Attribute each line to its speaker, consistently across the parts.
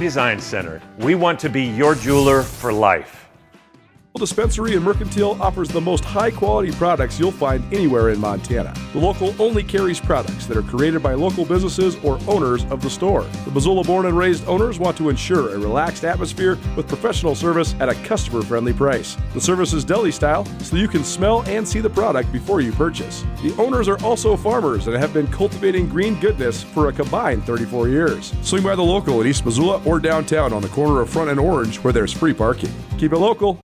Speaker 1: Design Center. We want to be your jeweler for life.
Speaker 2: Dispensary in Mercantile offers the most high-quality products you'll find anywhere in Montana. The local only carries products that are created by local businesses or owners of the store. The Missoula-born and raised owners want to ensure a relaxed atmosphere with professional service at a customer-friendly price. The service is deli style, so you can smell and see the product before you purchase. The owners are also farmers and have been cultivating green goodness for a combined 34 years. Swing by the local in East Missoula or downtown on the corner of Front and Orange where there's free parking. Keep it local.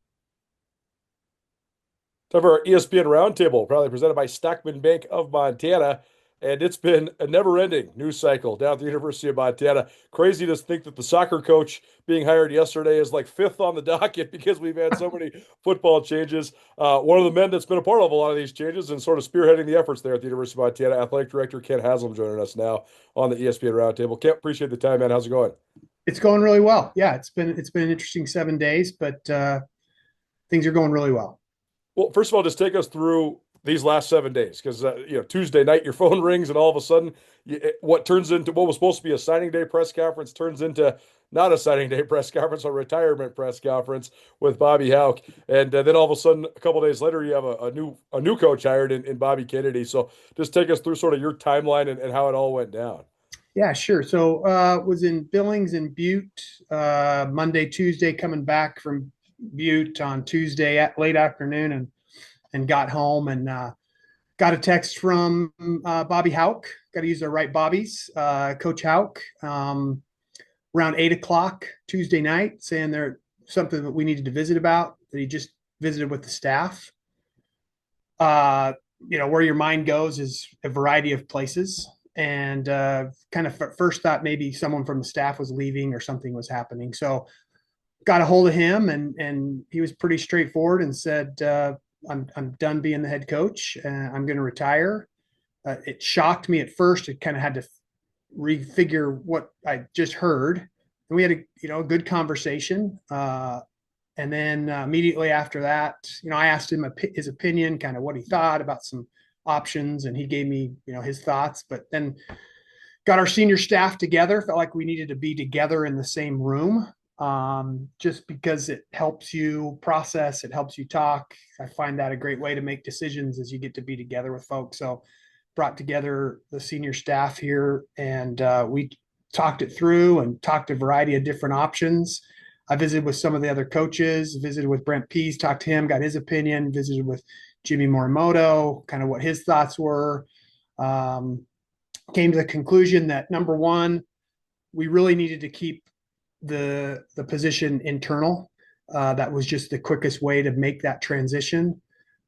Speaker 2: Time for our ESPN Roundtable, proudly presented by Stockman Bank of Montana. And it's been a never-ending news cycle down at the University of Montana. Crazy to think that the soccer coach being hired yesterday is like fifth on the docket because we've had so many football changes. One of the men that's been a part of a lot of these changes and sort of spearheading the efforts there at the University of Montana, Athletic Director Kent Haslam joining us now on the ESPN Roundtable. Kent, appreciate the time, man. How's it going?
Speaker 3: It's going really well. Yeah, it's been an interesting 7 days, but things are going really well.
Speaker 2: Well, first of all, just take us through these last 7 days because Tuesday night your phone rings and all of a sudden what turns into what was supposed to be a signing day press conference turns into not a signing day press conference, a retirement press conference with Bobby Hauck, and then all of a sudden a couple of days later you have a new coach hired in Bobby Kennedy. So just take us through sort of your timeline and how it all went down.
Speaker 3: Yeah, sure. So was in Billings and Butte Monday, Tuesday, coming back from Butte on Tuesday at late afternoon and got home and got a text from Bobby Hauck. Got to use the right Bobbies, Coach Hauck, around 8:00 Tuesday night, saying there's something that we needed to visit about that he just visited with the staff. Where your mind goes is a variety of places, and kind of first thought maybe someone from the staff was leaving or something was happening. So got a hold of him and he was pretty straightforward and said, I'm done being the head coach. I'm going to retire. It shocked me at first. It kind of had to refigure what I just heard. And we had a good conversation. And then immediately after that, I asked him his opinion, kind of what he thought about some options. And he gave me, his thoughts, but then got our senior staff together. Felt like we needed to be together in the same room. Just because it helps you process, it helps you talk. I find that a great way to make decisions as you get to be together with folks. So brought together the senior staff here and we talked it through and talked a variety of different options. I visited with some of the other coaches, visited with Brent Pease, talked to him, got his opinion, visited with Jimmy Morimoto, kind of what his thoughts were. Came to the conclusion that number one, we really needed to keep the position internal. That was just the quickest way to make that transition.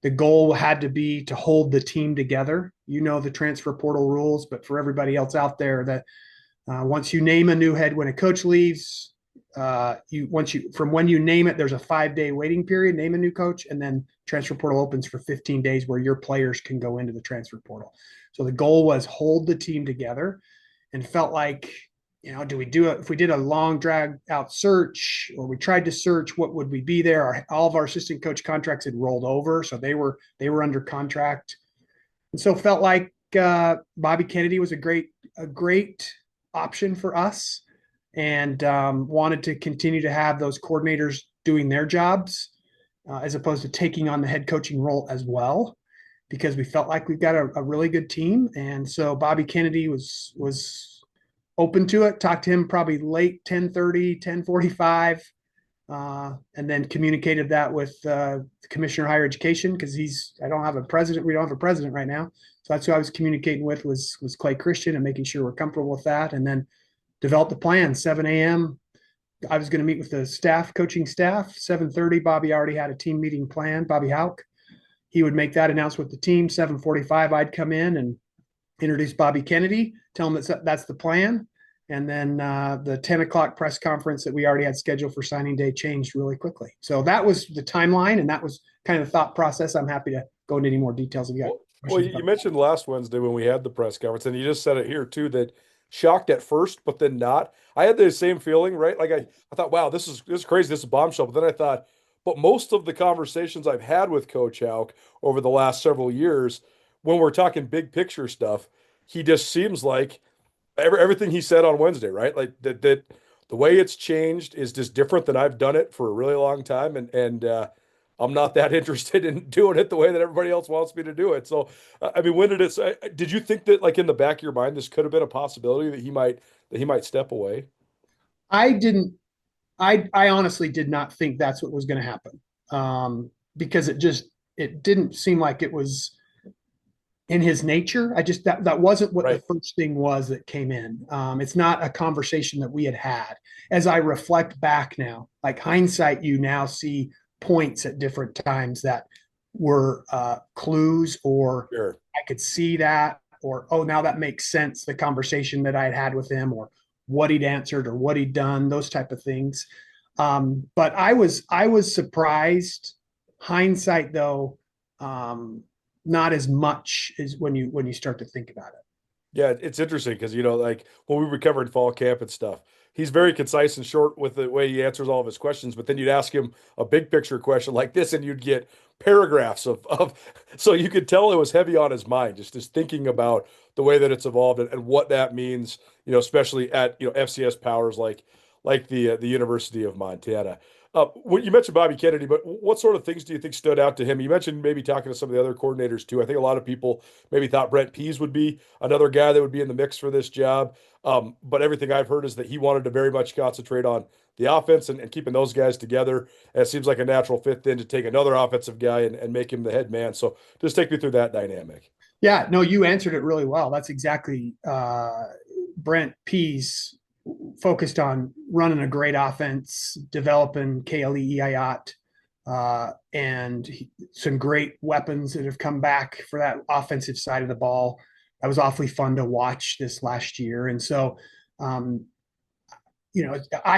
Speaker 3: The goal had to be to hold the team together. The transfer portal rules, but for everybody else out there, that once you name a new head, when a coach leaves, from when you name it, there's a 5-day waiting period, name a new coach, and then transfer portal opens for 15 days where your players can go into the transfer portal. So the goal was hold the team together, and felt like, do we do it? If we did a long drag out search or we tried to search, what would we be there? All of our assistant coach contracts had rolled over. So they were under contract. And so felt like Bobby Kennedy was a great option for us, and wanted to continue to have those coordinators doing their jobs as opposed to taking on the head coaching role as well, because we felt like we've got a really good team. And so Bobby Kennedy was open to it. Talked to him probably late 10:30, 10:45, and then communicated that with the Commissioner of Higher Education, because I don't have a president. We don't have a president right now. So that's who I was communicating with was Clay Christian, and making sure we're comfortable with that. And then developed the plan. 7 a.m. I was going to meet with the coaching staff. 7:30, Bobby already had a team meeting planned, Bobby Hauck. He would make that announcement with the team. 7:45, I'd come in and introduce Bobby Kennedy, tell him that's the plan. And then the 10 o'clock press conference that we already had scheduled for signing day changed really quickly. So that was the timeline, and that was kind of the thought process. I'm happy to go into any more details if you got questions.
Speaker 2: Well, you mentioned last Wednesday when we had the press conference, and you just said it here too, that shocked at first, but then not. I had the same feeling, right? Like I thought, wow, this is crazy. This is a bombshell. But then I thought, but most of the conversations I've had with Coach Hauck over the last several years, when we're talking big picture stuff, he just seems like everything he said on Wednesday, right? Like that the way it's changed is just different than I've done it for a really long time. And I'm not that interested in doing it the way that everybody else wants me to do it. So, I mean, when did you think that like in the back of your mind, this could have been a possibility that he might step away?
Speaker 3: I didn't. I honestly did not think that's what was going to happen, because it didn't seem like it was in his nature. That wasn't what the
Speaker 2: Right.
Speaker 3: first thing was that came in. It's not a conversation that we had had. As I reflect back now, like hindsight, you now see points at different times that were clues, or
Speaker 2: Sure.
Speaker 3: I could see that, or oh, now that makes sense. The conversation that I had had with him, or what he'd answered, or what he'd done, those type of things. But I was surprised. Hindsight, though, not as much as when you start to think about it.
Speaker 2: Yeah, it's interesting because like when we were covering fall camp and stuff, he's very concise and short with the way he answers all of his questions. But then you'd ask him a big picture question like this, and you'd get paragraphs of so you could tell it was heavy on his mind, just thinking about the way that it's evolved and what that means, especially at FCS powers like the University of Montana. You mentioned Bobby Kennedy, but what sort of things do you think stood out to him? You mentioned maybe talking to some of the other coordinators too. I think a lot of people maybe thought Brent Pease would be another guy that would be in the mix for this job. But everything I've heard is that he wanted to very much concentrate on the offense and keeping those guys together. And it seems like a natural fit then to take another offensive guy and make him the head man. So just take me through that dynamic.
Speaker 3: Yeah, no, you answered it really well. That's exactly Brent Pease focused on running a great offense, developing Kale Iayat, and some great weapons that have come back for that offensive side of the ball. That was awfully fun to watch this last year. And so, I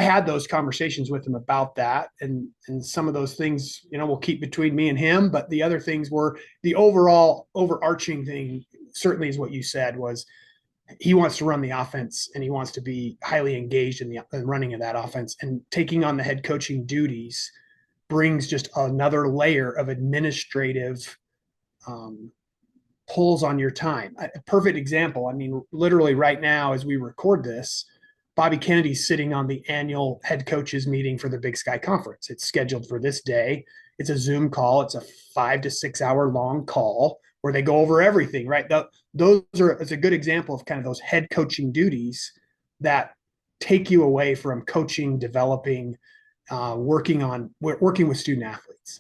Speaker 3: had those conversations with him about that, and some of those things, we'll keep between me and him. But the other things were the overall overarching thing. Certainly, is what you said was he wants to run the offense, and he wants to be highly engaged in the running of that offense, and taking on the head coaching duties brings just another layer of administrative pulls on your time. A perfect example. I mean, literally right now, as we record this, Bobby Kennedy's sitting on the annual head coaches meeting for the Big Sky Conference. It's scheduled for this day. It's a Zoom call. It's a 5 to 6 hour long call where they go over everything, right? It's a good example of kind of those head coaching duties that take you away from coaching, developing, working with student athletes.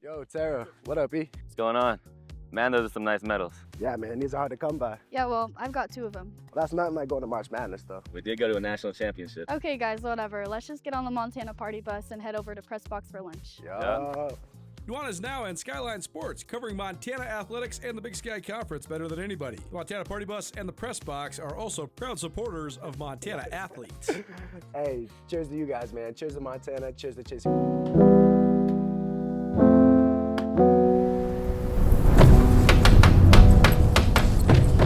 Speaker 4: Yo, Tara, what up, E?
Speaker 5: What's going on? Man, those are some nice medals.
Speaker 4: Yeah, man, these are hard to come by.
Speaker 6: Yeah, well, I've got 2 of them.
Speaker 4: Well, that's nothing like going to March Madness, though.
Speaker 5: We did go to a national championship.
Speaker 6: Okay, guys, whatever. Let's just get on the Montana party bus and head over to Press Box for lunch.
Speaker 4: Yeah.
Speaker 2: Nuanez now and Skyline Sports, covering Montana athletics and the Big Sky Conference better than anybody. The Montana Party Bus and the Press Box are also proud supporters of Montana athletes.
Speaker 4: Hey, cheers to you guys, man. Cheers to Montana. Cheers to Chase.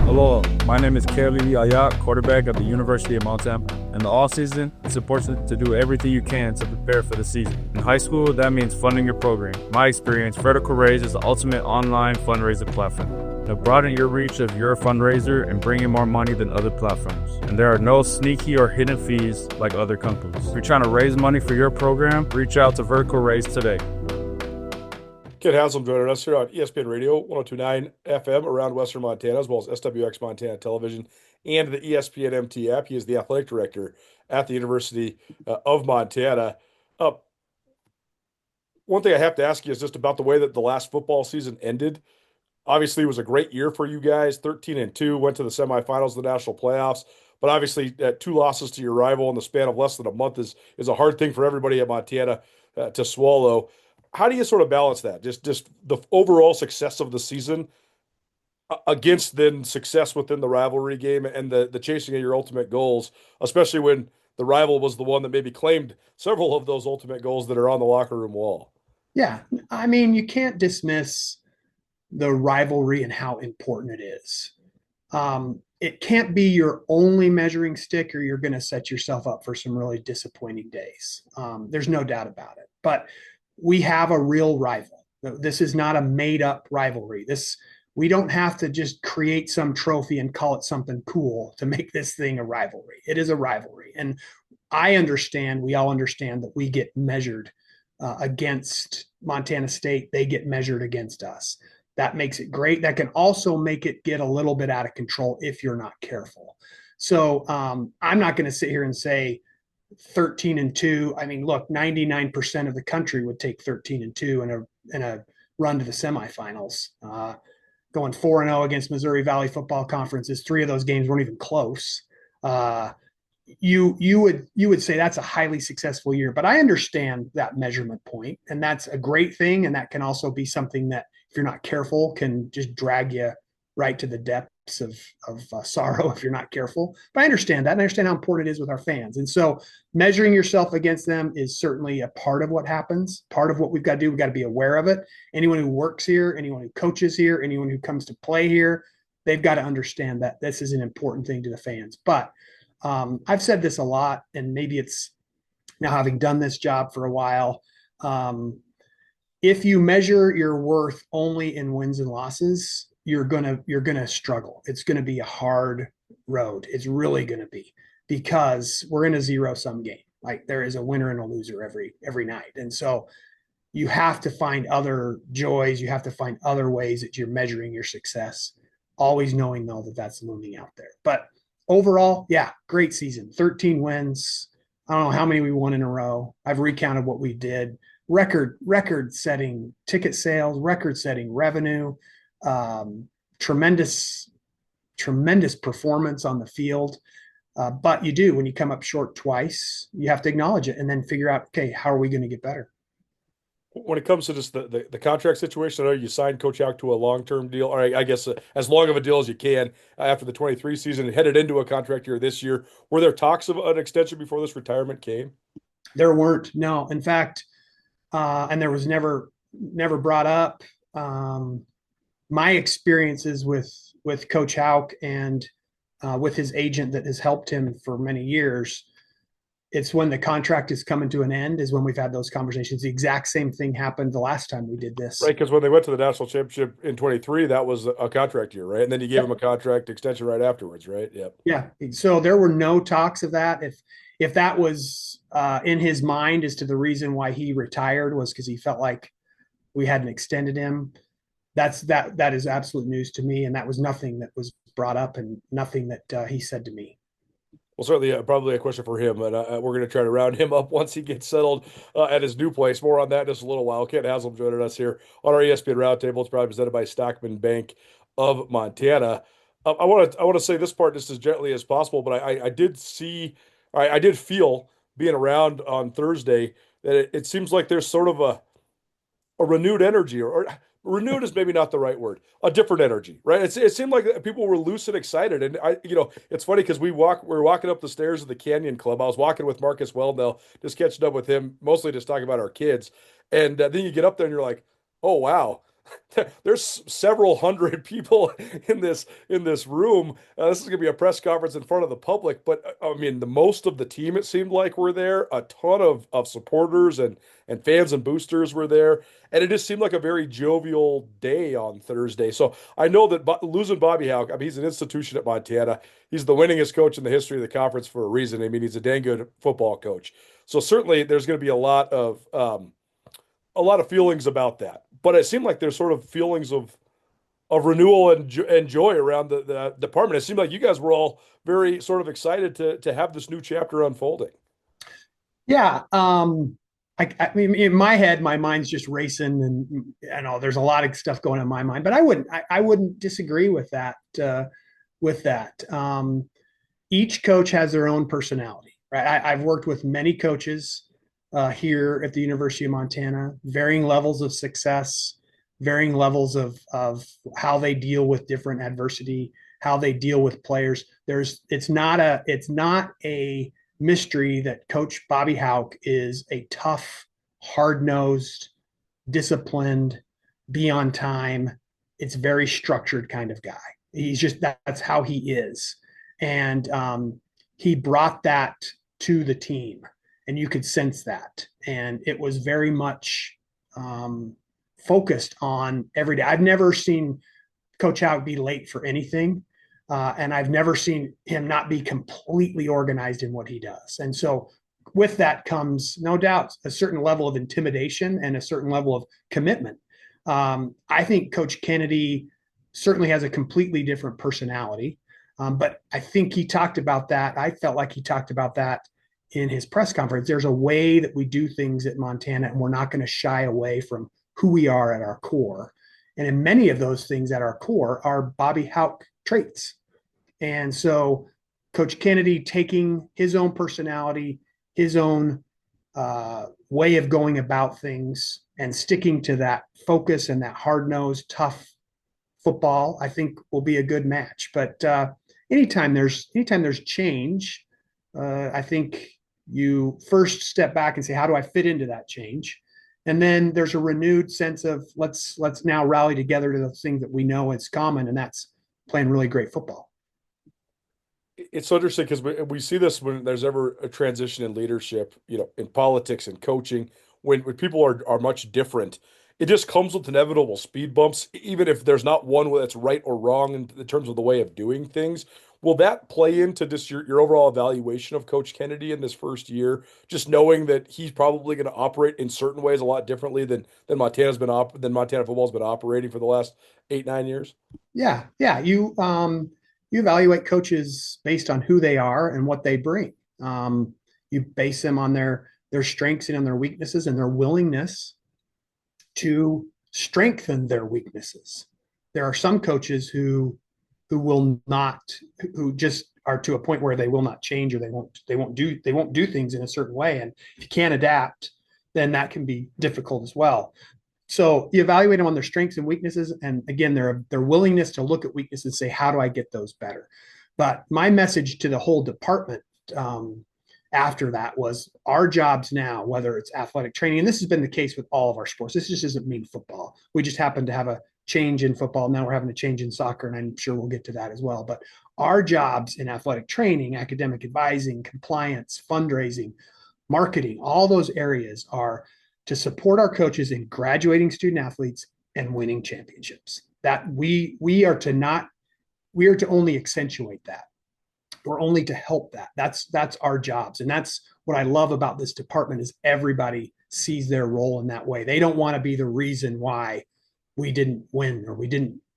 Speaker 7: Hello, my name is Kale Iayat, quarterback at the University of Montana. In the off-season, it's important to do everything you can to prepare for the season. In high school, that means funding your program. In my experience, Vertical Raise is the ultimate online fundraiser platform. Now broaden your reach of your fundraiser and bring in more money than other platforms. And there are no sneaky or hidden fees like other companies. If you're trying to raise money for your program, reach out to Vertical Raise today.
Speaker 2: Kent Haslam joining us here on ESPN Radio, 102.9 FM around Western Montana, as well as SWX Montana Television and the ESPN MT app. He is the athletic director at the University of Montana. One thing I have to ask you is just about the way that the last football season ended. Obviously, it was a great year for you guys, 13-2, went to the semifinals of the national playoffs. But obviously, 2 losses to your rival in the span of less than a month is a hard thing for everybody at Montana to swallow. How do you sort of balance that? Just the overall success of the season against then success within the rivalry game and the chasing of your ultimate goals, especially when the rival was the one that maybe claimed several of those ultimate goals that are on the locker room wall.
Speaker 3: Yeah, I mean, you can't dismiss the rivalry and how important it is. It can't be your only measuring stick, or you're going to set yourself up for some really disappointing days. There's no doubt about it. But we have a real rival. This is not a made-up rivalry. We don't have to just create some trophy and call it something cool to make this thing a rivalry. It is a rivalry. And we all understand that we get measured against Montana State. They get measured against us. That makes it great. That can also make it get a little bit out of control if you're not careful. So I'm not going to sit here and say 13-2. I mean, look, 99% of the country would take 13-2 in a run to the semifinals. Going 4-0 against Missouri Valley Football Conferences. 3 of those games weren't even close. You would say that's a highly successful year, but I understand that measurement point, and that's a great thing. And that can also be something that, if you're not careful, can just drag you right to the depths of sorrow if you're not careful. But I understand that, and I understand how important it is with our fans. And so measuring yourself against them is certainly a part of what happens, part of what we've got to do. We've got to be aware of it. Anyone who works here, anyone who coaches here, anyone who comes to play here, they've got to understand that this is an important thing to the fans. But I've said this a lot, and maybe it's now, having done this job for a while, if you measure your worth only in wins and losses, you're gonna struggle. It's gonna be a hard road. It's really gonna be, because we're in a zero-sum game. Like, there is a winner and a loser every night, and so you have to find other joys. You have to find other ways that you're measuring your success. Always knowing, though, that that's looming out there. But overall, yeah, great season. 13 wins. I don't know how many we won in a row. I've recounted what we did. Record-setting ticket sales, record-setting revenue, tremendous performance on the field. But you do, when you come up short twice, you have to acknowledge it and then figure out, okay, how are we going to get better?
Speaker 2: When it comes to just the contract situation, I know you signed Coach Hauck to a long-term deal, or I guess as long of a deal as you can after the 23 season, and headed into a contract year this year. Were there talks of an extension before this retirement came?
Speaker 3: There weren't, no. In fact, and there was never brought up. My experiences with Coach Hauck and with his agent that has helped him for many years, it's when the contract is coming to an end is when we've had those conversations. The exact same thing happened the last time we did this.
Speaker 2: Right, because when they went to the national championship in 23, that was a contract year, right? And then you gave him a contract extension right afterwards, right? Yep.
Speaker 3: Yeah. So there were no talks of that. If that was in his mind as to the reason why he retired was because he felt like we hadn't extended him, that is absolute news to me. And that was nothing that was brought up and nothing that he said to me.
Speaker 2: Well, certainly probably a question for him, and we're going to try to round him up once he ggets settled at his new place. More on that in just a little while. Kent Haslam joining us here on our ESPN Roundtable. It's probably presented by Stockman Bank of Montana. I want to say this part just as gently as possible, but I did feel being around on Thursday that it seems like there's sort of a renewed energy, or renewed is maybe not the right word, a different energy, right? It seemed like people were loose and excited. And it's funny because we're walking up the stairs of the Canyon Club. I was walking with Marcus Weldell, just catching up with him, mostly just talking about our kids. And then you get up there and you're like, oh, wow. There's several hundred people in this room. This is going to be a press conference in front of the public, but I mean, the most of the team, it seemed like, were there. A ton of supporters and fans and boosters were there, and it just seemed like a very jovial day on Thursday. So I know that losing Bobby Hauck, I mean, he's an institution at Montana. He's the winningest coach in the history of the conference for a reason. I mean, he's a dang good football coach. So certainly there's going to be a lot of feelings about that. But it seemed like there's sort of feelings of renewal and joy around the department. It seemed like you guys were all very sort of excited to have this new chapter unfolding.
Speaker 3: Yeah. I mean, in my head, my mind's just racing, and I know there's a lot of stuff going on in my mind, but I wouldn't disagree with that. Each coach has their own personality, right? I've worked with many coaches here at the University of Montana, varying levels of success, varying levels of how they deal with different adversity, how they deal with players. It's not a mystery that Coach Bobby Hauck is a tough, hard-nosed, disciplined, be on time. It's very structured kind of guy. That's how he is. And he brought that to the team. And you could sense that. And it was very much focused on every day. I've never seen Coach Hauck be late for anything. And I've never seen him not be completely organized in what he does. And so with that comes no doubt a certain level of intimidation and a certain level of commitment. I think Coach Kennedy certainly has a completely different personality. But I think he talked about that. I felt like he talked about that in his press conference. There's a way that we do things at Montana, and we're not going to shy away from who we are at our core. And in many of those things at our core are Bobby Hauck traits. And so Coach Kennedy taking his own personality, his own way of going about things, and sticking to that focus and that hard-nosed, tough football, I think will be a good match. But anytime there's change, I think you first step back and say, how do I fit into that change? And then there's a renewed sense of let's now rally together to those things that we know is common, and that's playing really great football.
Speaker 2: It's so interesting because we see this when there's ever a transition in leadership, in politics and coaching, when people are much different. It just comes with inevitable speed bumps, even if there's not one that's right or wrong in terms of the way of doing things. Will that play into just your overall evaluation of Coach Kennedy in this first year? Just knowing that he's probably going to operate in certain ways a lot differently than Montana football's been operating for the last 8-9 years.
Speaker 3: Yeah. You evaluate coaches based on who they are and what they bring. You base them on their strengths and on their weaknesses and their willingness to strengthen their weaknesses. There are some coaches who just are to a point where they will not change, or they won't do things in a certain way. And if you can't adapt, then that can be difficult as well. So you evaluate them on their strengths and weaknesses, and again, their willingness to look at weaknesses and say, how do I get those better? But my message to the whole department after that was our jobs now, whether it's athletic training, and this has been the case with all of our sports. This just doesn't mean football. We just happen to have a change in football. Now we're having a change in soccer, and I'm sure we'll get to that as well. But our jobs in athletic training, academic advising, compliance, fundraising, marketing, all those areas are to support our coaches in graduating student athletes and winning championships. That we are to only accentuate that. We're only to help that. That's our jobs. And that's what I love about this department is everybody sees their role in that way. They don't want to be the reason why we didn't win, or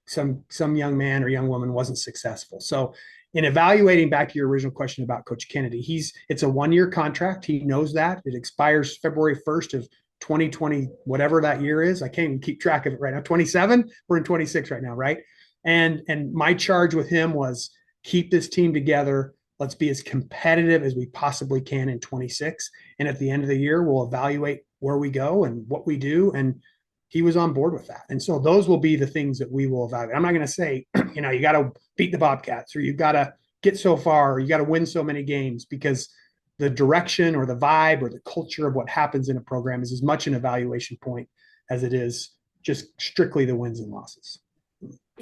Speaker 3: some young man or young woman wasn't successful. So in evaluating, back to your original question about Coach Kennedy, it's a 1-year contract. He knows that. It expires February 1st of 2020, whatever that year is. I can't even keep track of it right now. 27? We're in 26 right now, right? And my charge with him was keep this team together. Let's be as competitive as we possibly can in 26. And at the end of the year, we'll evaluate where we go and what we do. And he was on board with that. And so those will be the things that we will evaluate. I'm not going to say, you got to beat the Bobcats, or you've got to get so far, or you got to win so many games, because the direction or the vibe or the culture of what happens in a program is as much an evaluation point as it is just strictly the wins and losses.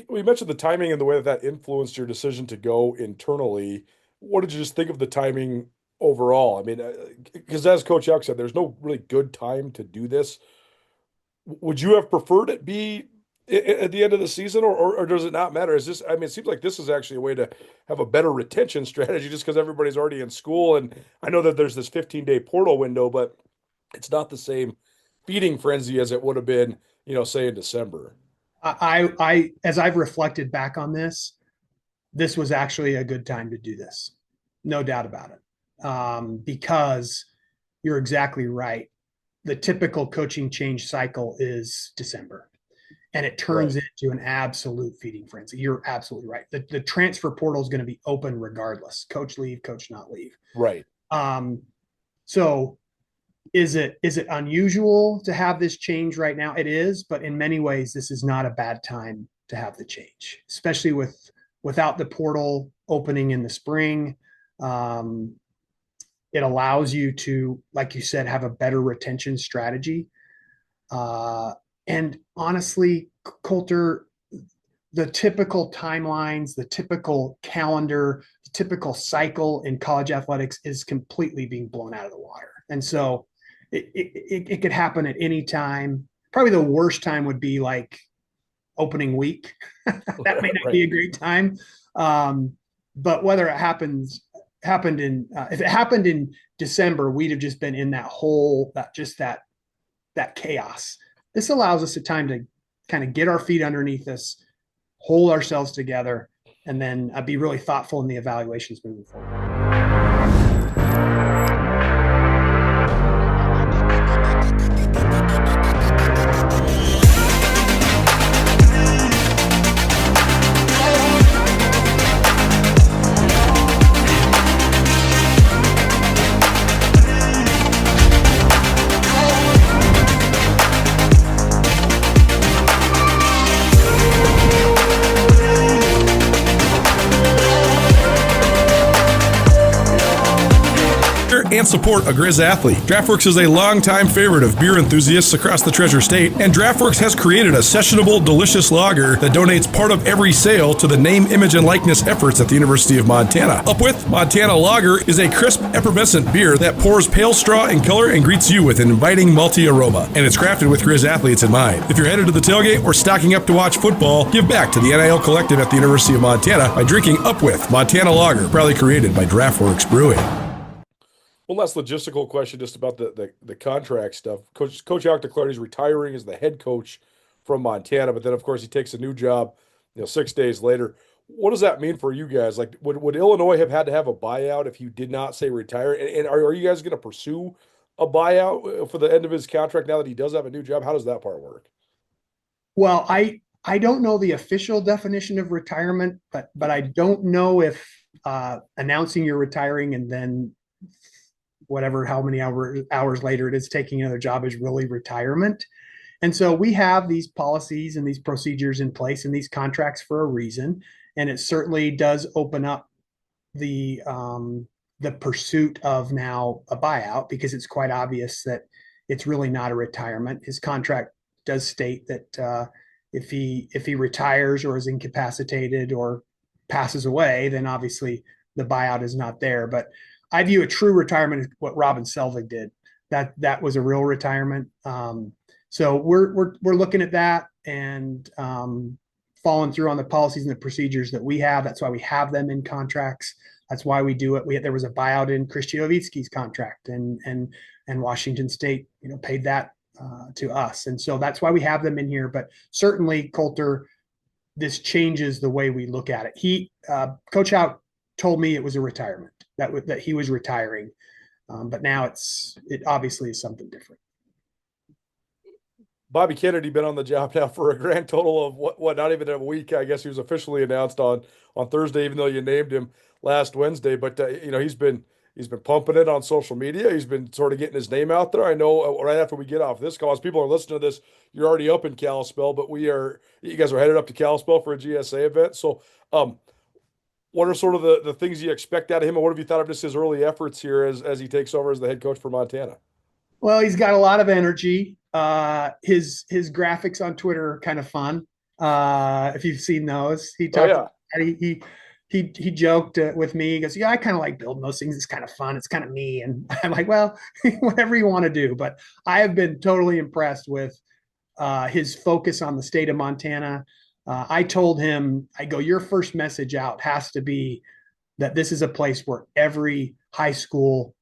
Speaker 2: Well, you mentioned the timing and the way that influenced your decision to go internally. What did you just think of the timing overall? I mean, because as Coach Hauck said, there's no really good time to do this. Would you have preferred it be at the end of the season, or does it not matter? It seems like this is actually a way to have a better retention strategy just because everybody's already in school. And I know that there's this 15-day portal window, but it's not the same feeding frenzy as it would have been, say in December.
Speaker 3: I as I've reflected back on this was actually a good time to do this. No doubt about it. Because you're exactly right. The typical coaching change cycle is December, and it turns into an absolute feeding frenzy. You're absolutely right. The transfer portal is going to be open regardless. Coach leave, coach not leave.
Speaker 2: Right.
Speaker 3: So is it unusual to have this change right now? It is, but in many ways, this is not a bad time to have the change, especially without the portal opening in the spring. It allows you to, like you said, have a better retention strategy. And honestly, Colter, the typical timelines, the typical calendar, the typical cycle in college athletics is completely being blown out of the water. And so it could happen at any time. Probably the worst time would be like opening week. That may not be a great time. But whether it happens happened in if it happened in December, we'd have just been in that whole that chaos. This allows us a time to kind of get our feet underneath us, hold ourselves together, and then be really thoughtful in the evaluations moving forward.
Speaker 2: And support a Grizz athlete. DraftWorks is a longtime favorite of beer enthusiasts across the Treasure State, and DraftWorks has created a sessionable, delicious lager that donates part of every sale to the name, image, and likeness efforts at the University of Montana. Up with Montana Lager is a crisp, effervescent beer that pours pale straw in color and greets you with an inviting malty aroma, and it's crafted with Grizz athletes in mind. If you're headed to the tailgate or stocking up to watch football, give back to the NIL Collective at the University of Montana by drinking Up with Montana Lager, proudly created by DraftWorks Brewing. One last logistical question just about the contract stuff. Coach Hauck declared he's retiring as the head coach from Montana, but then, of course, he takes a new job 6 days later. What does that mean for you guys? Like, would Illinois have had to have a buyout if you did not say retire? And are you guys going to pursue a buyout for the end of his contract now that he does have a new job? How does that part work?
Speaker 3: Well, I don't know the official definition of retirement, but I don't know if announcing you're retiring and then how many hours later it is taking another job is really retirement. And so we have these policies and these procedures in place and these contracts for a reason. And it certainly does open up the pursuit of now a buyout, because it's quite obvious that it's really not a retirement. His contract does state that if he retires or is incapacitated or passes away, then obviously the buyout is not there. But I view a true retirement as what Robin Selvig did. That was a real retirement. So we're looking at that and following through on the policies and the procedures that we have. That's why we have them in contracts. That's why we do it. There was a buyout in Krzyzewski's contract, and Washington State, paid that to us, and so that's why we have them in here. But certainly, Colter, this changes the way we look at it. Coach Hauck told me it was a retirement, that he was retiring, but now it obviously is something different.
Speaker 2: Bobby Kennedy been on the job now for a grand total of what not even a week. I guess he was officially announced on Thursday, even though you named him last Wednesday. But he's been pumping it on social media. He's been sort of getting his name out there. I know right after we get off this call, as people are listening to this, you're already up in Kalispell, but you guys are headed up to Kalispell for a GSA event. So what are sort of the things you expect out of him, and what have you thought of just his early efforts here as he takes over as the head coach for Montana?
Speaker 3: Well, he's got a lot of energy. His graphics on Twitter are kind of fun. If you've seen those, he talked. He joked with me. He goes, "Yeah, I kind of like building those things. It's kind of fun. It's kind of me." And I'm like, "Well, whatever you want to do." But I have been totally impressed with his focus on the state of Montana. I told him, I go, your first message out has to be that this is a place where every high school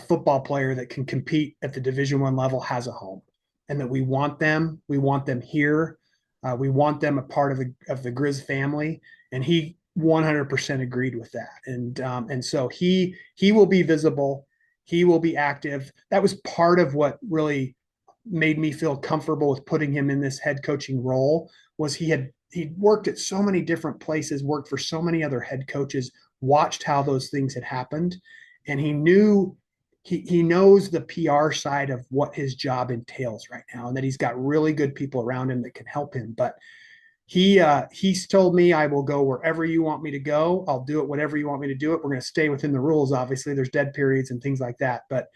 Speaker 3: football player that can compete at the Division I level has a home, and that we want them. We want them here. We want them a part of the Grizz family. And he 100% agreed with that. And so he will be visible. He will be active. That was part of what really made me feel comfortable with putting him in this head coaching role. Was he worked at so many different places, worked for so many other head coaches, watched how those things had happened. And he knows the PR side of what his job entails right now, and that he's got really good people around him that can help him. But he's told me, I will go wherever you want me to go. I'll do it whatever you want me to do it. We're going to stay within the rules. Obviously, there's dead periods and things like that. But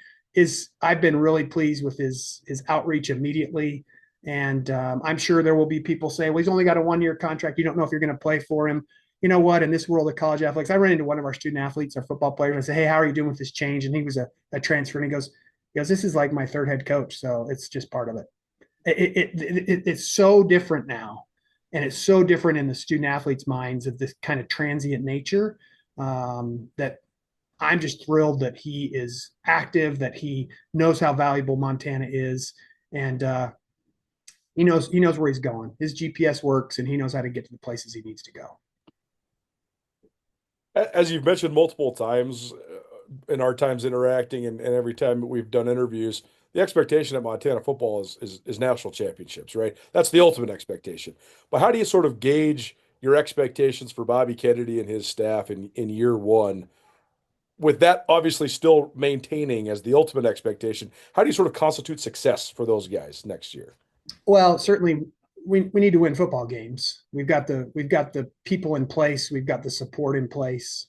Speaker 3: I've been really pleased with his outreach immediately. And I'm sure there will be people say, well, he's only got a 1-year contract. You don't know if you're going to play for him. You know what? In this world of college athletics, I ran into one of our student athletes, our football players. I said, hey, how are you doing with this change? And he was a transfer. And he goes, this is like my third head coach. So it's just part of it. It's so different now. And it's so different in the student athletes' minds of this kind of transient nature that I'm just thrilled that he is active, that he knows how valuable Montana is, and he knows where he's going. His GPS works, and he knows how to get to the places he needs to go.
Speaker 2: As you've mentioned multiple times in our times interacting and every time we've done interviews, the expectation at Montana football is national championships, right? That's the ultimate expectation. But how do you sort of gauge your expectations for Bobby Kennedy and his staff in year one, with that obviously still maintaining as the ultimate expectation? How do you sort of constitute success for those guys next year?
Speaker 3: Well, certainly we need to win football games. We've got the people in place. We've got the support in place.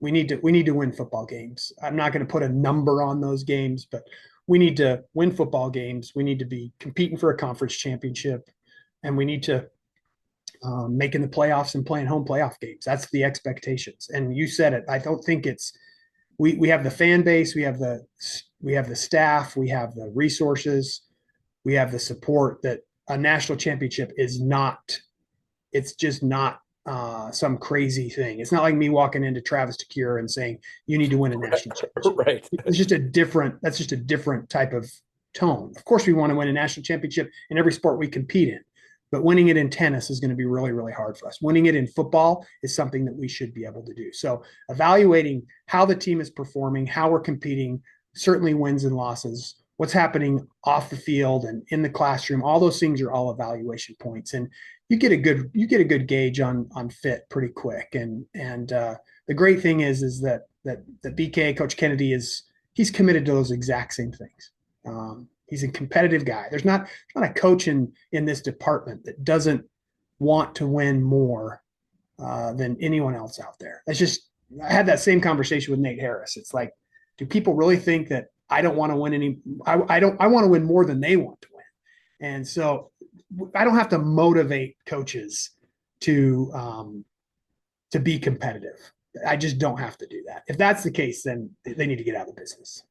Speaker 3: We need to win football games. I'm not going to put a number on those games, but we need to win football games. We need to be competing for a conference championship, and we need to making the playoffs and playing home playoff games. That's the expectations. And you said it. I don't think it's we have the fan base, we have the staff, we have the resources, we have the support that a national championship is not. It's just not some crazy thing. It's not like me walking into Travis DeCure and saying you need to win a national championship.
Speaker 2: Right.
Speaker 3: That's just a different type of tone. Of course, we want to win a national championship in every sport we compete in, but winning it in tennis is going to be really, really hard for us. Winning it in football is something that we should be able to do. So evaluating how the team is performing, how we're competing, certainly wins and losses, what's happening off the field and in the classroom, all those things are all evaluation points. And you get a good gauge on fit pretty quick. And the great thing is that BK, Coach Kennedy, he's committed to those exact same things. He's a competitive guy. There's not a coach in this department that doesn't want to win more than anyone else out there. I had that same conversation with Nate Harris. It's like, do people really think that I don't want to win any? I want to win more than they want to win. And so I don't have to motivate coaches to be competitive. I just don't have to do that. If that's the case, then they need to get out of the business.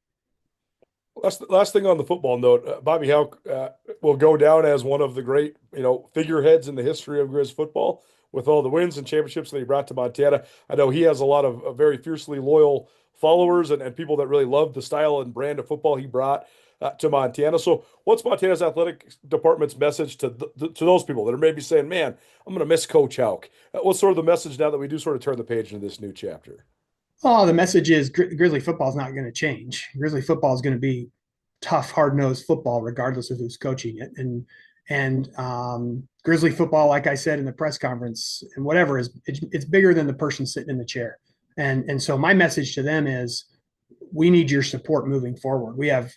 Speaker 2: Last thing on the football note, Bobby Hauck will go down as one of the great, figureheads in the history of Grizz football with all the wins and championships that he brought to Montana. I know he has a lot of very fiercely loyal followers and people that really love the style and brand of football he brought to Montana. So what's Montana's athletic department's message to those people that are maybe saying, man, I'm going to miss Coach Hauck? What's sort of the message now that we do sort of turn the page into this new chapter?
Speaker 3: Oh, the message is Grizzly football is not going to change. Grizzly football is going to be tough, hard-nosed football, regardless of who's coaching it. And Grizzly football, like I said in the press conference, and whatever, it's bigger than the person sitting in the chair. And so my message to them is, we need your support moving forward. We have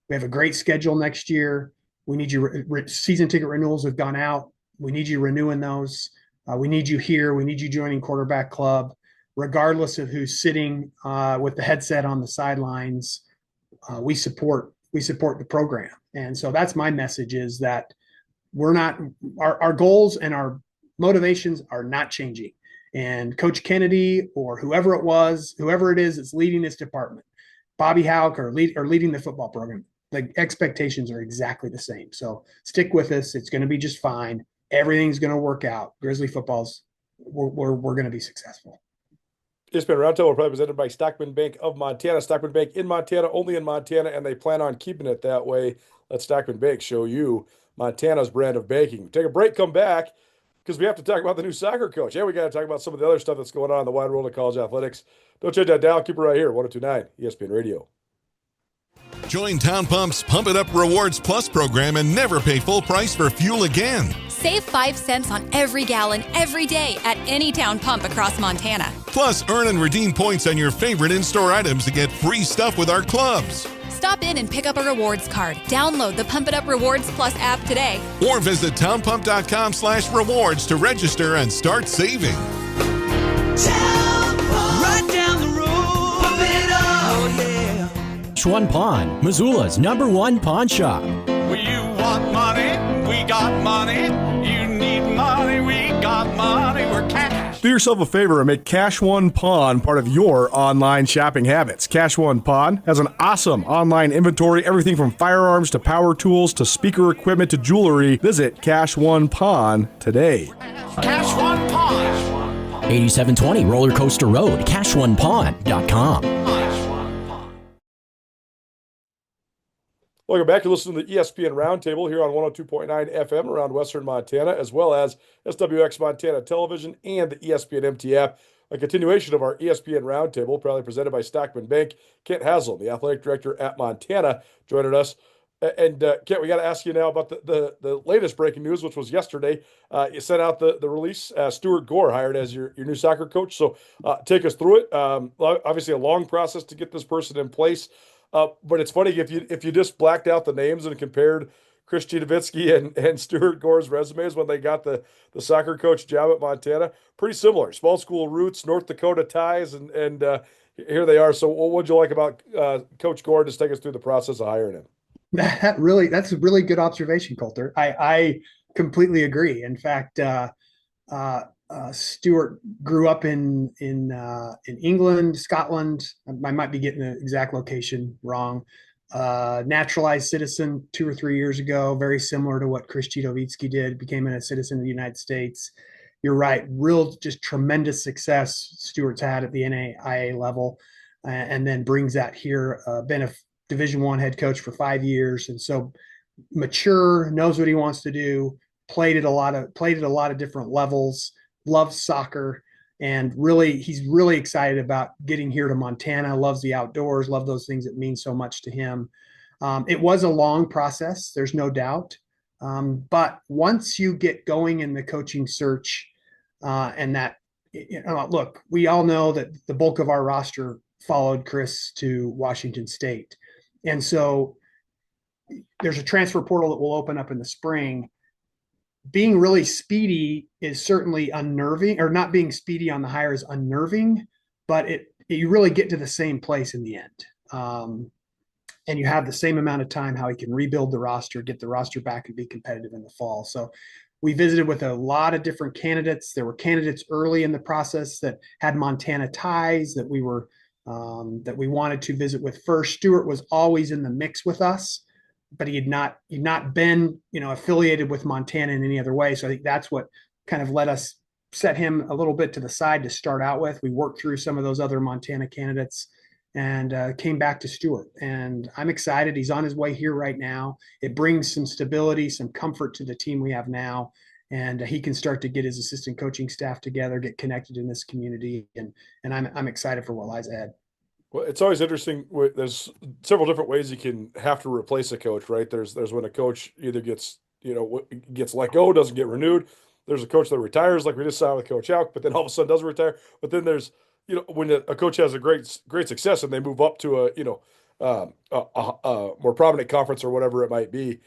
Speaker 3: a great schedule next year. We need your season ticket renewals have gone out. We need you renewing those. We need you here. We need you joining Quarterback Club. Regardless of who's sitting with the headset on the sidelines, we support the program. And so that's my message, is that our goals and our motivations are not changing. And Coach Kennedy or whoever it is that's leading this department, Bobby Hauck or leading the football program, the expectations are exactly the same. So stick with us. It's going to be just fine. Everything's going to work out. Grizzly we're going to be successful.
Speaker 2: ESPN Roundtable probably presented by Stockman Bank of Montana. Stockman Bank in Montana, only in Montana, and they plan on keeping it that way. Let Stockman Bank show you Montana's brand of banking. Take a break, come back, because we have to talk about the new soccer coach. And we got to talk about some of the other stuff that's going on in the wide world of college athletics. Don't change that dial. Keep it right here, 102.9 ESPN Radio.
Speaker 8: Join Town Pump's Pump It Up Rewards Plus program and never pay full price for fuel again.
Speaker 9: Save 5 cents on every gallon every day at any Town Pump across Montana.
Speaker 8: Plus, earn and redeem points on your favorite in-store items to get free stuff with our clubs.
Speaker 9: Stop in and pick up a rewards card. Download the Pump It Up Rewards Plus app today.
Speaker 8: Or visit townpump.com/rewards to register and start saving.
Speaker 10: Town Pump. Right down the road. Pump it up. Oh, yeah.
Speaker 11: One Pawn, Missoula's #1 pawn shop.
Speaker 10: Well, you want money? We got money. You need money? We got money. We're cash.
Speaker 2: Do yourself a favor and make Cash One Pawn part of your online shopping habits. Cash One Pawn has an awesome online inventory, everything from firearms to power tools to speaker equipment to jewelry. Visit Cash One Pawn today.
Speaker 10: Cash One Pawn.
Speaker 11: 8720 Roller Coaster Road, CashOnePond.com.
Speaker 2: Welcome back. You're listening to the ESPN Roundtable here on 102.9 FM around Western Montana, as well as SWX Montana Television and the ESPN MT app. A continuation of our ESPN Roundtable, proudly presented by Stockman Bank. Kent Haslam, the athletic director at Montana, joining us. And Kent, we got to ask you now about the latest breaking news, which was yesterday. You sent out the release. Stuart Gore hired as your new soccer coach. So take us through it. Obviously, a long process to get this person in place. But it's funny if you just blacked out the names and compared Chris Chidovitsky and Stuart Gore's resumes when they got the soccer coach job at Montana, pretty similar. Small school roots, North Dakota ties, and here they are. So what'd you like about Coach Gore? Just take us through the process of hiring him.
Speaker 3: That's a really good observation, Colter. I completely agree. In fact, Stuart grew up in England, Scotland. I might be getting the exact location wrong. Naturalized citizen 2 or 3 years ago, very similar to what Chris Chidovitsky did, became a citizen of the United States. You're right, real just tremendous success Stuart's had at the NAIA level, and then brings that here. Been a Division I head coach for 5 years, and so mature, knows what he wants to do. Played at a lot of different levels. Loves soccer, and he's really excited about getting here to Montana. Loves the outdoors. Love those things that mean so much to him. It was a long process, there's no doubt. But once you get going in the coaching search, and that, look, we all know that the bulk of our roster followed Chris to Washington State. And so there's a transfer portal that will open up in the spring. Being really speedy is certainly unnerving, or not being speedy on the hire is unnerving, but you really get to the same place in the end. And you have the same amount of time how he can rebuild the roster, get the roster back, and be competitive in the fall. So we visited with a lot of different candidates. There were candidates early in the process that had Montana ties that we wanted to visit with first. Stuart was always in the mix with us, but he had not been, affiliated with Montana in any other way. So I think that's what kind of let us set him a little bit to the side to start out with. We worked through some of those other Montana candidates and came back to Stuart. And I'm excited. He's on his way here right now. It brings some stability, some comfort to the team we have now. And he can start to get his assistant coaching staff together, get connected in this community. And I'm excited for what lies ahead.
Speaker 2: Well, it's always interesting. There's several different ways you can have to replace a coach, right? There's when a coach either gets let go, doesn't get renewed. There's a coach that retires, like we just saw with Coach Hauck, but then all of a sudden doesn't retire. But then there's when a coach has a great success and they move up to a more prominent conference or whatever it might be.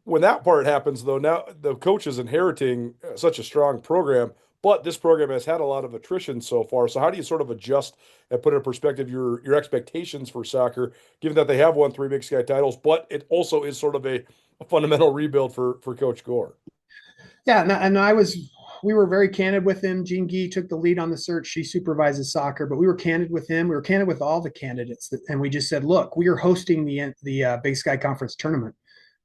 Speaker 2: When that part happens, though, now the coach is inheriting such a strong program. But this program has had a lot of attrition so far. So how do you sort of adjust and put in perspective your expectations for soccer, given that they have won 3 Big Sky titles, but it also is sort of a fundamental rebuild for Coach Gore?
Speaker 3: Yeah, and we were very candid with him. Jean Guy took the lead on the search. She supervises soccer, but we were candid with him. We were candid with all the candidates, and we just said, look, we are hosting the Big Sky Conference tournament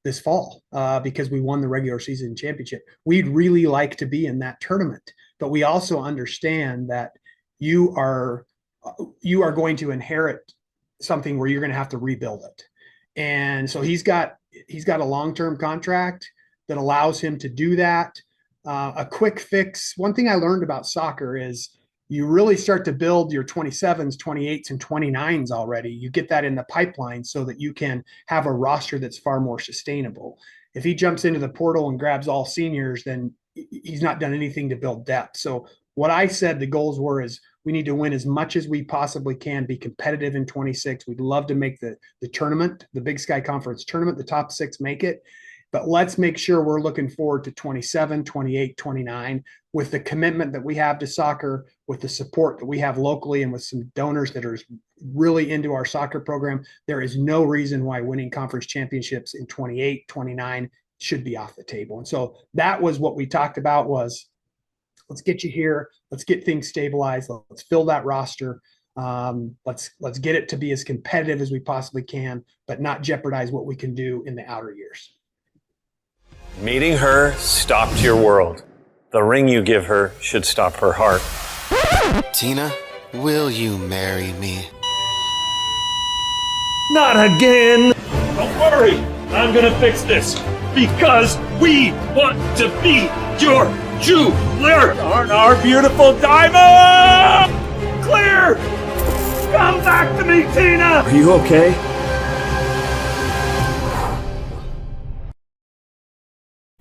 Speaker 3: this fall because we won the regular season championship. We'd really like to be in that tournament. But we also understand that you are going to inherit something where you're going to have to rebuild it. And so he's got a long-term contract that allows him to do that. A quick fix. One thing I learned about soccer is you really start to build your 27s, 28s, and 29s already. You get that in the pipeline so that you can have a roster that's far more sustainable. If he jumps into the portal and grabs all seniors, then he's not done anything to build depth. So what I said the goals were is we need to win as much as we possibly can, be competitive in 26. We'd love to make the tournament, the Big Sky Conference tournament, the top 6 make it. But let's make sure we're looking forward to 27, 28, 29 with the commitment that we have to soccer, with the support that we have locally, and with some donors that are really into our soccer program. There is no reason why winning conference championships in 28, 29 should be off the table. And so that was what we talked about was, let's get you here. Let's get things stabilized. Let's fill that roster. Let's get it to be as competitive as we possibly can, but not jeopardize what we can do in the outer years.
Speaker 1: Meeting her stopped your world. The ring you give her should stop her heart.
Speaker 12: Tina, will you marry me?
Speaker 1: Not again! Don't worry, I'm gonna fix this because we want to be your jeweler on our beautiful diamond! Clear! Come back to me, Tina!
Speaker 11: Are you okay?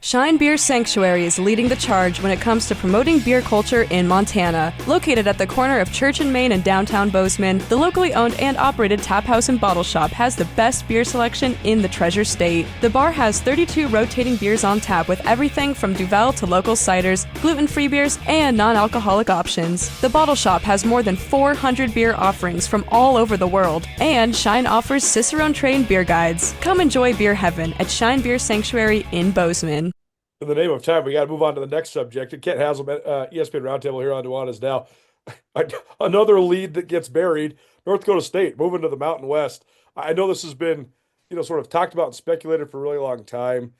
Speaker 13: Shine Beer Sanctuary is leading the charge when it comes to promoting beer culture in Montana. Located at the corner of Church and Main and downtown Bozeman, the locally owned and operated tap house and bottle shop has the best beer selection in the Treasure State. The bar has 32 rotating beers on tap with everything from Duvel to local ciders, gluten-free beers, and non-alcoholic options. The bottle shop has more than 400 beer offerings from all over the world, and Shine offers Cicerone-trained beer guides. Come enjoy beer heaven at Shine Beer Sanctuary in Bozeman.
Speaker 2: In the name of time, we got to move on to the next subject. And Kent Haslam, ESPN Roundtable here on Nuanez now. Another lead that gets buried. North Dakota State moving to the Mountain West. I know this has been, sort of talked about and speculated for a really long time.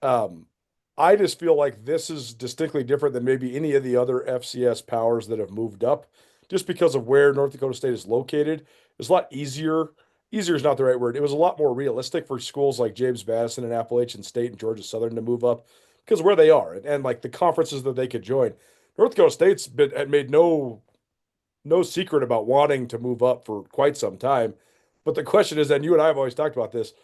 Speaker 2: I just feel like this is distinctly different than maybe any of the other FCS powers that have moved up, just because of where North Dakota State is located. It's a lot easier. Easier is not the right word. It was a lot more realistic for schools like James Madison and Appalachian State and Georgia Southern to move up, because where they are and like the conferences that they could join. North Dakota State's had made no secret about wanting to move up for quite some time. But the question is, and you and I have always talked about this,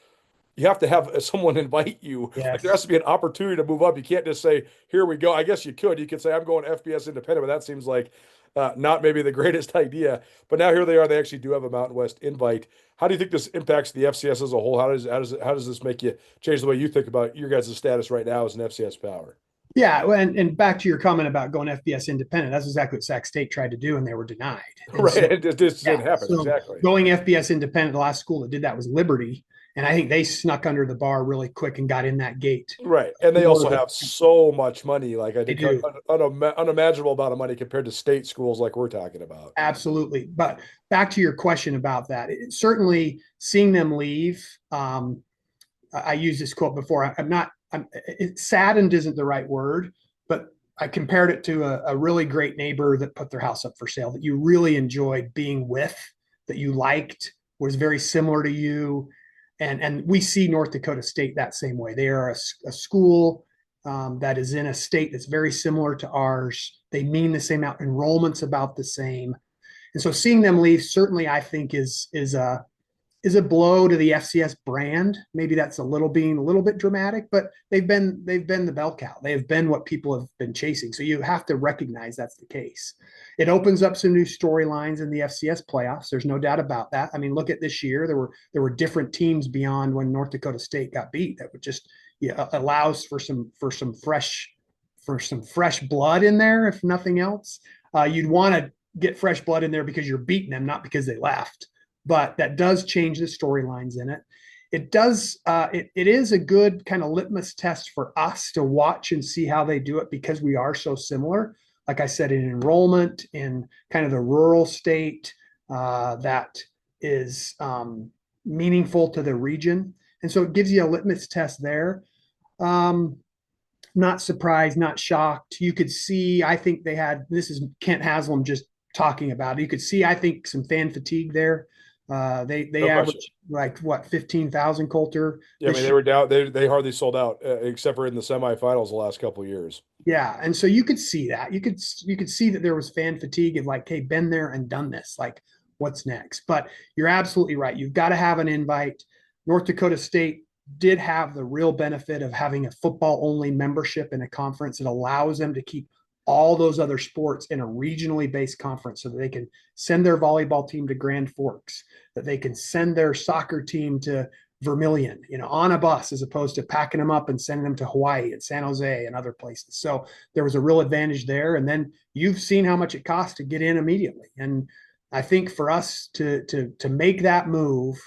Speaker 2: you have to have someone invite you.
Speaker 3: Yes.
Speaker 2: Like there has to be an opportunity to move up. You can't just say, here we go. I guess you could. You could say, I'm going FBS independent, but that seems like not maybe the greatest idea. But now here they are. They actually do have a Mountain West invite. How do you think this impacts the FCS as a whole? How does this make you change the way you think about your guys' status right now as an FCS power?
Speaker 3: Yeah, and back to your comment about going FBS independent, that's exactly what Sac State tried to do, and they were denied. And
Speaker 2: right,
Speaker 3: so,
Speaker 2: it just didn't happen,
Speaker 3: so
Speaker 2: exactly.
Speaker 3: Going FBS independent, the last school that did that was Liberty, and I think they snuck under the bar really quick and got in that gate.
Speaker 2: Right, and they also have so much money, like I think unimaginable amount of money compared to state schools like we're talking about.
Speaker 3: Absolutely, but back to your question about that, certainly seeing them leave, I used this quote before, saddened isn't the right word, but I compared it to a really great neighbor that put their house up for sale that you really enjoyed being with, that you liked, was very similar to you. And we see North Dakota State that same way. They are a school that is in a state that's very similar to ours. They mean the same out. Enrollment's about the same. And so seeing them leave certainly I think is a blow to the FCS brand. Maybe that's being a little bit dramatic, but they've been the bell cow. They have been what people have been chasing. So you have to recognize that's the case. It opens up some new storylines in the FCS playoffs. There's no doubt about that. I mean, look at this year. There were different teams beyond when North Dakota State got beat. That would just allows for some fresh blood in there, if nothing else. You'd want to get fresh blood in there because you're beating them, not because they left. But that does change the storylines in it. It does. It is a good kind of litmus test for us to watch and see how they do it because we are so similar. Like I said, in enrollment, in kind of the rural state that is meaningful to the region. And so it gives you a litmus test there. Not surprised, not shocked. You could see, I think this is Kent Haslam just talking about it. You could see, I think, some fan fatigue there. They averaged like what 15,000 Colter.
Speaker 2: Yeah, I mean they were down. They hardly sold out except for in the semifinals the last couple of years.
Speaker 3: Yeah, and so you could see that. You could see that there was fan fatigue of like, hey, been there and done this. Like, what's next? But you're absolutely right. You've got to have an invite. North Dakota State did have the real benefit of having a football-only membership in a conference. It allows them to keep all those other sports in a regionally based conference so that they can send their volleyball team to Grand Forks, that they can send their soccer team to Vermilion, on a bus, as opposed to packing them up and sending them to Hawaii and San Jose and other places. So there was a real advantage there. And then you've seen how much it costs to get in immediately. And I think for us to make that move,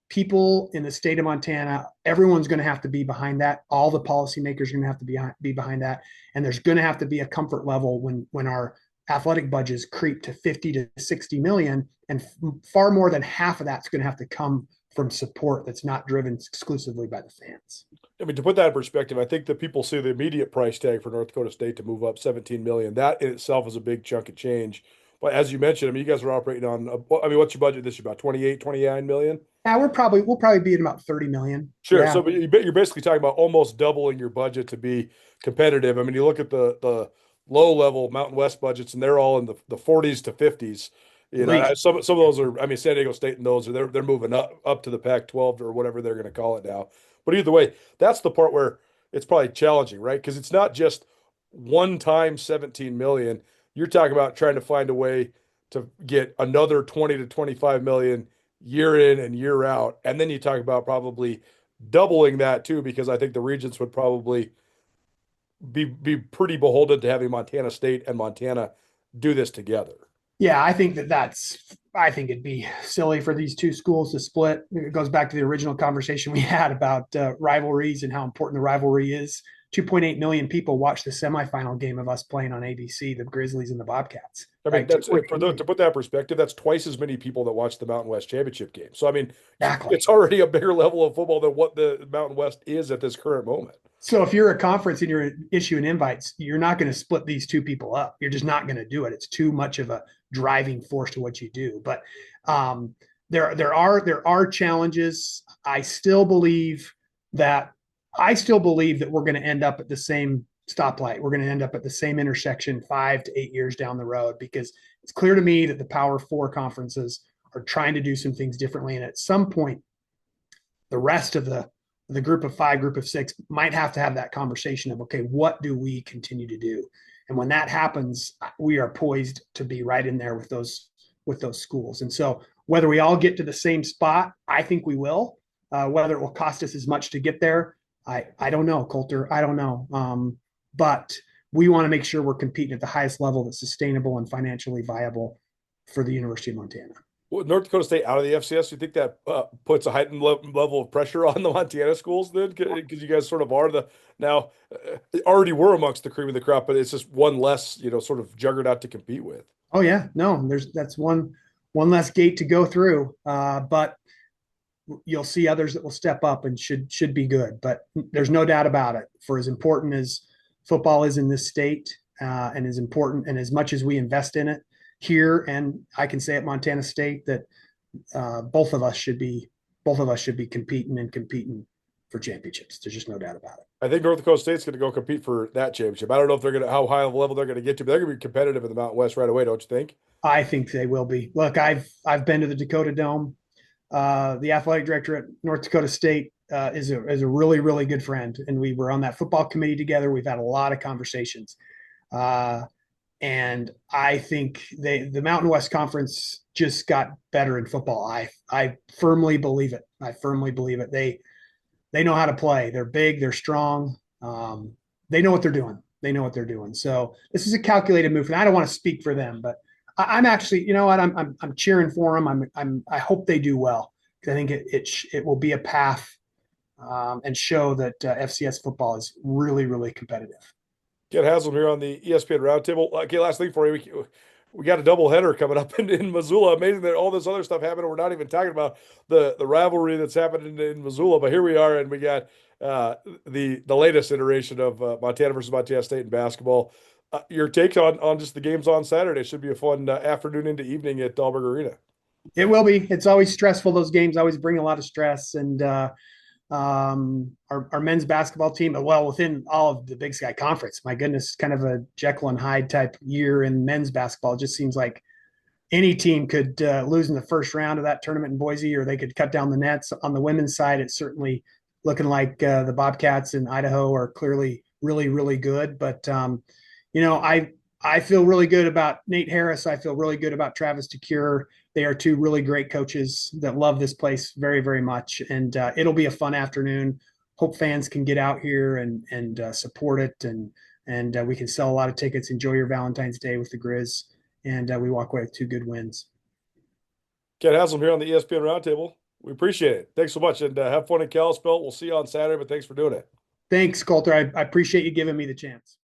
Speaker 3: people in the state of Montana, everyone's going to have to be behind that. All the policymakers are going to have to be behind that. And there's going to have to be a comfort level when our athletic budgets creep to 50 to 60 million. And far more than half of that's going to have to come from support that's not driven exclusively by the fans.
Speaker 2: I mean, to put that in perspective, I think that people see the immediate price tag for North Dakota State to move up 17 million. That in itself is a big chunk of change. But as you mentioned, I mean, you guys are operating on, I mean, what's your budget this year? About 28, 29 million?
Speaker 3: Yeah, we'll probably be at about 30 million.
Speaker 2: Sure.
Speaker 3: Yeah.
Speaker 2: So but you're basically talking about almost doubling your budget to be competitive. I mean, you look at the low level Mountain West budgets, and they're all in the 40s to 50s. You know,
Speaker 3: Right.
Speaker 2: some of those are, I mean, San Diego State and those are they're moving up to the Pac-12 or whatever they're going to call it now. But either way, that's the part where it's probably challenging, right? Because it's not just one time 17 million. You're talking about trying to find a way to get another 20 to 25 million year in and year out. And then you talk about probably doubling that too, because I think the Regents would probably be pretty beholden to having Montana State and Montana do this together.
Speaker 3: Yeah, I think I think it'd be silly for these two schools to split. It goes back to the original conversation we had about rivalries and how important the rivalry is. 2.8 million people watched the semifinal game of us playing on ABC, the Grizzlies and the Bobcats.
Speaker 2: I mean, that's to put that in perspective, that's twice as many people that watch the Mountain West Championship game. So, I mean,
Speaker 3: Exactly.
Speaker 2: it's already a bigger level of football than what the Mountain West is at this current moment.
Speaker 3: So if you're a conference and you're issuing invites, you're not going to split these two people up. You're just not going to do it. It's too much of a driving force to what you do. But there are challenges. I still believe that we're going to end up at the same stoplight. We're going to end up at the same intersection 5 to 8 years down the road, because it's clear to me that the Power Four conferences are trying to do some things differently. And at some point, the rest of the group of five, group of six might have to have that conversation of, okay, what do we continue to do? And when that happens, we are poised to be right in there with those schools. And so whether we all get to the same spot, I think we will. Whether it will cost us as much to get there, I don't know, Colter. I don't know. But we want to make sure we're competing at the highest level that's sustainable and financially viable for the University of Montana.
Speaker 2: Well, North Dakota State out of the FCS, you think that puts a heightened level of pressure on the Montana schools then? Because you guys sort of are already were amongst the cream of the crop, but it's just one less, sort of juggernaut to compete with.
Speaker 3: Oh yeah, no, that's one less gate to go through. But you'll see others that will step up and should be good. But there's no doubt about it. For as important as football is in this state, and as important and as much as we invest in it here, and I can say at Montana State that both of us should be competing for championships. There's just no doubt about it.
Speaker 2: I think North Dakota State's going to go compete for that championship. I don't know if how high of a level they're going to get to, but they're going to be competitive in the Mountain West right away, don't you think?
Speaker 3: I think they will be. Look, I've been to the Dakota Dome. The athletic director at North Dakota State is a really, really good friend, and we were on that football committee together. We've had a lot of conversations. And I think the Mountain West Conference just got better in football. I firmly believe it. They know how to play. They're big. They're strong. They know what they're doing. So this is a calculated move. And I don't want to speak for them, but I'm actually, you know what? I'm cheering for them. I hope they do well, because I think it will be a path and show that FCS football is really, really competitive.
Speaker 2: Kent Haslam here on the ESPN Roundtable. Okay, last thing for you. We got a doubleheader coming up in Missoula. Amazing that all this other stuff happened, and we're not even talking about the rivalry that's happening in Missoula. But here we are, and we got the latest iteration of Montana versus Montana State in basketball. Your take on just the games on Saturday? Should be a fun afternoon into evening at Dahlberg Arena.
Speaker 3: It will be. It's always stressful. Those games always bring a lot of stress, and our men's basketball team, well, within all of the Big Sky Conference, my goodness, kind of a Jekyll and Hyde type year in men's basketball. It just seems like any team could lose in the first round of that tournament in Boise, or they could cut down the nets. On the women's side, it's certainly looking like the Bobcats in Idaho are clearly really, really good. But, I feel really good about Nate Harris. I feel really good about Travis DeCure. They are two really great coaches that love this place very, very much. And it'll be a fun afternoon. Hope fans can get out here and support it. And we can sell a lot of tickets. Enjoy your Valentine's Day with the Grizz. And we walk away with 2 good wins.
Speaker 2: Kent Haslam here on the ESPN Roundtable. We appreciate it. Thanks so much. And have fun in Kalispell. We'll see you on Saturday, but thanks for doing it.
Speaker 3: Thanks, Colter. I appreciate you giving me the chance.